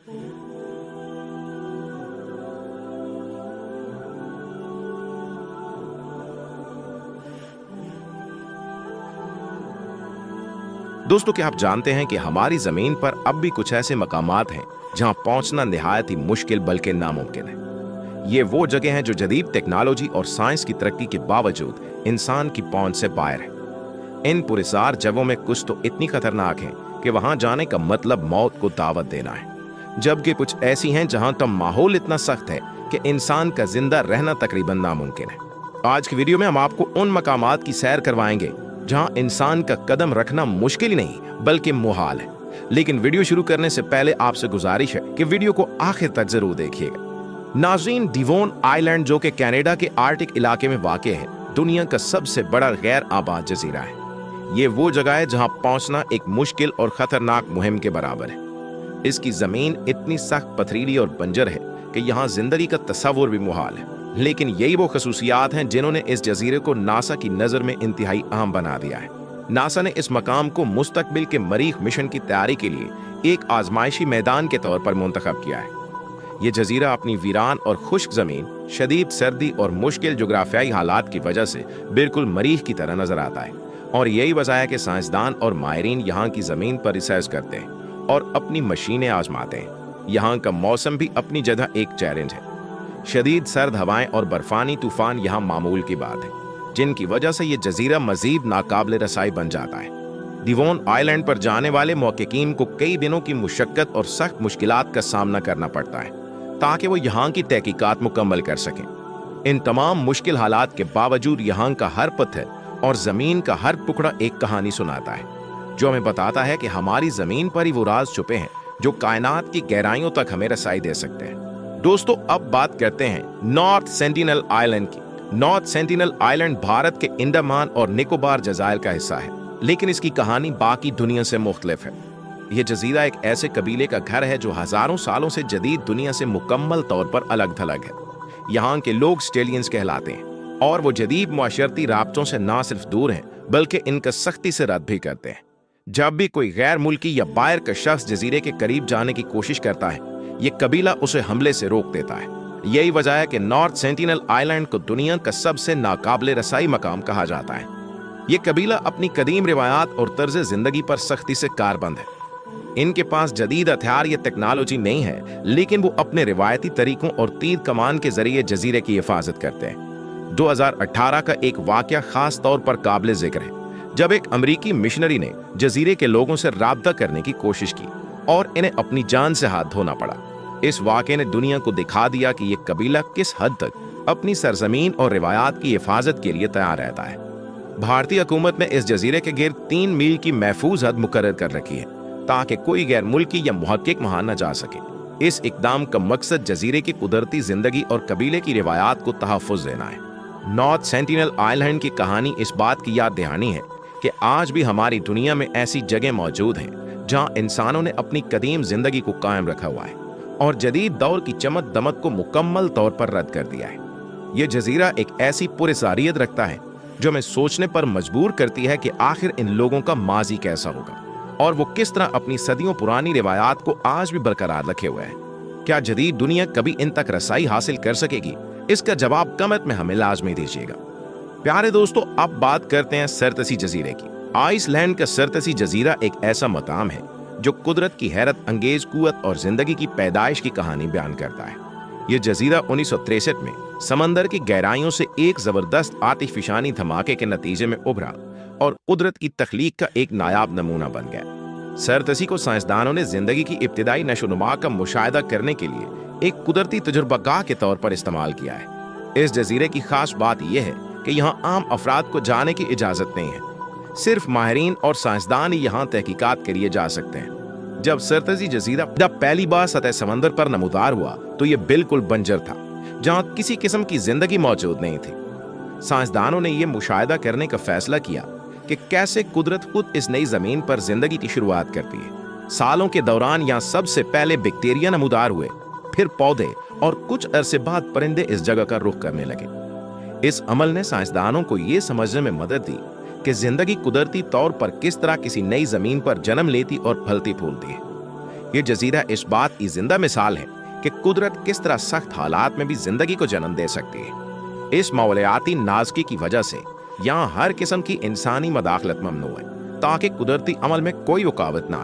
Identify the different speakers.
Speaker 1: दोस्तों, क्या आप जानते हैं कि हमारी जमीन पर अब भी कुछ ऐसे मकामात हैं जहां पहुंचना निहायत ही मुश्किल बल्कि नामुमकिन है। ये वो जगह हैं जो जदीद टेक्नोलॉजी और साइंस की तरक्की के बावजूद इंसान की पहुंच से बाहर है। इन पुरस्कार जगहों में कुछ तो इतनी खतरनाक हैं कि वहां जाने का मतलब मौत को दावत देना है, जबकि कुछ ऐसी हैं जहां तो माहौल इतना सख्त है कि इंसान का जिंदा रहना तकरीबन नामुमकिन है। आज की वीडियो में हम आपको उन मकामात की सैर करवाएंगे जहां इंसान का कदम रखना मुश्किल ही नहीं बल्कि मुहाल है। लेकिन वीडियो शुरू करने से पहले आपसे गुजारिश है कि वीडियो को आखिर तक जरूर देखिएगा। नाज़रीन, डिवोन आइलैंड जो कि कनाडा के आर्कटिक इलाके में वाक़ है, दुनिया का सबसे बड़ा गैर आबाद जजीरा है। ये वो जगह है जहां पहुंचना एक मुश्किल और खतरनाक मुहिम के बराबर है। इसकी जमीन इतनी सख्त, पथरीली और बंजर है कि यहाँ जिंदगी का तस्वुर भी मुहाल है। लेकिन यही वो खसूसियात हैं जिन्होंने इस जजीरे को नासा की नजर में इंतहाई अहम बना दिया है। नासा ने इस मकाम को मुस्तकबिल के मरीख मिशन की तैयारी के लिए एक आजमाइशी मैदान के तौर पर मुंतखब किया है। ये जजीरा अपनी वीरान और खुश्क जमीन, शदीद सर्दी और मुश्किल जुग्राफियाई हालात की वजह से बिल्कुल मरीख की तरह नजर आता है। और यही वजह है कि साइंसदान और माहिरीन यहाँ की जमीन पर रिसर्च करते हैं और अपनी मशीनें आजमाते हैं। यहाँ का मौसम भी अपनी जगह एक चैलेंज है। शदीद सर्द हवाएं और बर्फानी तूफान यहाँ मामूल की बात है, जिनकी वजह से ये जजीरा मजीद नाकाबिल रसाई बन जाता है। डिवोन आइलैंड पर जाने वाले मुहक्किकीन को कई दिनों की मुशक्कत और सख्त मुश्किलात का सामना करना पड़ता है ताकि वो यहाँ की तहकीकात मुकम्मल कर सकें। इन तमाम मुश्किल हालात के बावजूद यहाँ का हर पत्थर और जमीन का हर टुकड़ा एक कहानी सुनाता है, जो हमें बताता है कि हमारी जमीन पर ही वो राज छुपे हैं जो कायनात की गहराइयों तक हमें रसाई दे सकते हैं। दोस्तों, अब बात करते हैं नॉर्थ सेंटिनल आइलैंड की। नॉर्थ सेंटिनल आइलैंड भारत के अंडमान और निकोबार जजायर का हिस्सा है, लेकिन इसकी कहानी बाकी दुनिया से मुख्तलिफ है। यह जजीरा एक ऐसे कबीले का घर है जो हजारों सालों से जदीद दुनिया से मुकम्मल तौर पर अलग थलग है। यहाँ के लोग स्टेलियंस कहलाते हैं और वो जदीद मुआशरती राब्तों से ना सिर्फ दूर हैं बल्कि इनका सख्ती से रद्द भी करते हैं। जब भी कोई गैर मुल्की या बाहर का शख्स जजीरे के करीब जाने की कोशिश करता है, ये कबीला उसे हमले से रोक देता है। यही वजह है कि नॉर्थ सेंटिनल आइलैंड को दुनिया का सबसे नाकाबिले रसाई मकाम कहा जाता है। ये कबीला अपनी कदीम रिवायात और तर्ज जिंदगी पर सख्ती से कारबंद है। इनके पास जदीद हथियार या टेक्नोलॉजी नहीं है, लेकिन वो अपने रिवायती तरीकों और तीर कमान के जरिए जजीरे की हिफाजत करते हैं। 2018 का एक वाकया खास तौर पर काबिल जिक्र है, जब एक अमरीकी मिशनरी ने जजीरे के लोगों से राब्ता करने की कोशिश की और इन्हें अपनी जान से हाथ धोना पड़ा। इस वाक़े ने दुनिया को दिखा दिया कि यह कबीला किस हद तक अपनी सरजमीन और रिवायात की हिफाजत के लिए तैयार रहता है। भारतीय हुकूमत ने इस जजीरे के गिर्द 3 मील की महफूज हद मुकर्रर कर रखी है ताकि कोई गैर मुल्की या मुहक्किक वहां न जा सके। इस इकदाम का मकसद जजीरे की कुदरती जिंदगी और कबीले की रिवायात को तहफ़्फ़ुज़ देना है। नॉर्थ सेंटिनल आइलैंड की कहानी इस बात की याद दहानी है कि आज भी हमारी दुनिया में ऐसी जगह मौजूद हैं जहां इंसानों ने अपनी कदीम जिंदगी को कायम रखा हुआ है और जदीद दौर की चमक दमक को मुकम्मल तौर पर रद्द कर दिया है। यह जजीरा एक ऐसी पुरसारियत रखता है जो हमें सोचने पर मजबूर करती है कि आखिर इन लोगों का माजी कैसा होगा और वो किस तरह अपनी सदियों पुरानी रिवायात को आज भी बरकरार रखे हुए हैं। क्या जदीद दुनिया कभी इन तक रसाई हासिल कर सकेगी? इसका जवाब कमेंट में हमें लाजमी दीजिएगा। प्यारे दोस्तों, अब बात करते हैं सरतसी जजीरे की। आइसलैंड का सरतसी जजीरा एक ऐसा मकाम है जो कुदरत की हैरत अंगेज कुव्वत और जिंदगी की पैदाइश की कहानी बयान करता है। यह जजीरा 1963 में समंदर की गहराइयों से एक जबरदस्त आतिशफशानी धमाके के नतीजे में उभरा और कुदरत की तख्लीक का एक नायाब नमूना बन गया। सरतसी को साइंसदानों ने जिंदगी की इब्तिदाई नशोनुमा का मुशाहिदा करने के लिए एक कुदरती तजुर्बागाह के तौर पर इस्तेमाल किया है। इस जजीरे की खास बात यह है कि यहाँ आम अफराद को जाने की इजाजत नहीं है, सिर्फ माहिरीन और साइंसदान ही यहाँ तहकीकात के लिए जा सकते हैं। जब सरतसी जजीरा जब पहली बार सतह समंदर पर नमूदार हुआ तो ये बिल्कुल बंजर था, जहाँ किसी किस्म की जिंदगी मौजूद नहीं थी। साइंसदानों ने यह मुशाहिदा करने का फैसला किया कि कैसे कुदरत खुद इस नई जमीन पर जिंदगी की शुरुआत करती है। सालों के दौरान यहाँ सबसे पहले बैक्टीरिया नमूदार हुए, फिर पौधे और कुछ अरसे बाद परिंदे इस जगह का रुख करने लगे। इस अमल ने साइंसदानों को यह समझने में मदद दी कि जिंदगी कुदरती तौर पर किस तरह किसी नई जमीन पर जन्म लेती और फलती फूलती है। یہ جزیرہ اس بات کی زندہ مثال ہے کہ قدرت کس طرح سخت حالات میں بھی زندگی کو جنم دے سکتی ہے۔ اس ماحولیاتی نازکی کی وجہ سے یہاں ہر قسم کی انسانی مداخلت ممنوع ہے تاکہ قدرتی عمل میں کوئی رکاوٹ نہ آئے۔